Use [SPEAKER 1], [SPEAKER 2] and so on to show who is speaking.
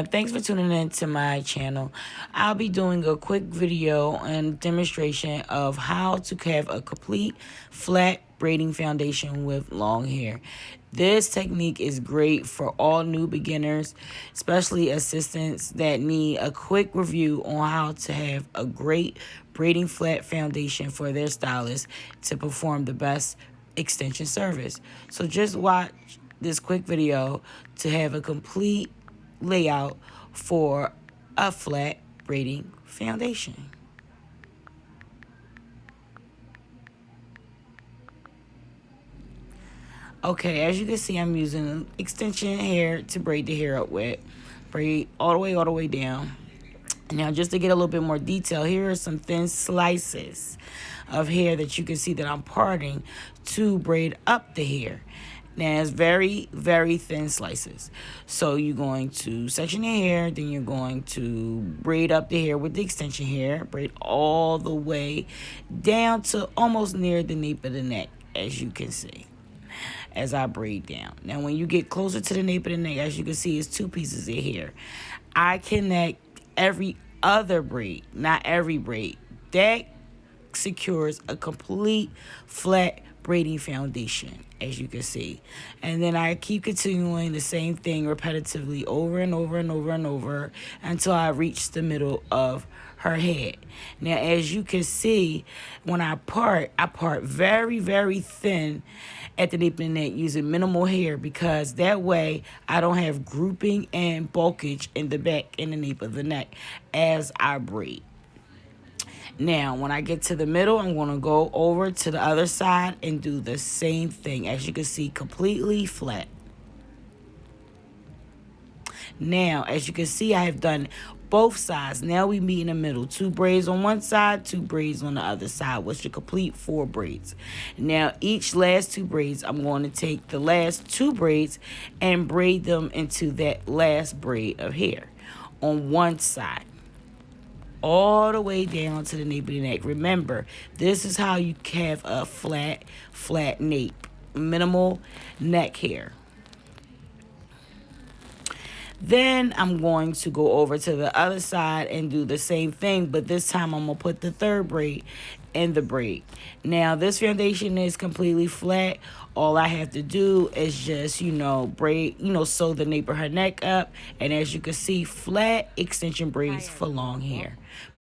[SPEAKER 1] Thanks for tuning in to my channel. I'll be doing a quick video and demonstration of how to have a complete flat braiding foundation with long hair. This technique is great for all new beginners, especially assistants that need a quick review on how to have a great braiding flat foundation for their stylist to perform the best extension service. So just watch this quick video to have a complete layout for a flat braiding foundation. Okay, as you can see, I'm using extension hair to braid the hair up with. Braid all the way down. Now, just to get a little bit more detail, here are some thin slices of hair that you can see that I'm parting to braid up the hair. Now, it's very, very thin slices. So you're going to section your hair, then you're going to braid up the hair with the extension hair, braid all the way down to almost near the nape of the neck, as you can see, as I braid down. Now, when you get closer to the nape of the neck, as you can see, it's two pieces of hair. I connect every other braid, not every braid. That secures a complete flat braiding foundation, as you can see. And then I keep continuing the same thing repetitively over and over and over and over until I reach the middle of her head. Now, as you can see, when I part very, very thin at the nape of the neck using minimal hair, because that way I don't have grouping and bulkage in the back and the nape of the neck as I braid. Now, when I get to the middle, I'm going to go over to the other side and do the same thing. As you can see, completely flat. Now, as you can see, I have done both sides. Now we meet in the middle. 2 braids on one side, 2 braids on the other side, which should complete 4 braids. Now, each last 2 braids, I'm going to take the last 2 braids and braid them into that last braid of hair on one side, all the way down to the nape of the neck. Remember, this is how you have a flat nape, minimal neck hair. Then I'm going to go over to the other side and do the same thing, but this time I'm going to put the 3rd braid in the braid. Now, this foundation is completely flat. All I have to do is just, braid, sew the nape of her neck up. And as you can see, flat extension braids for long hair.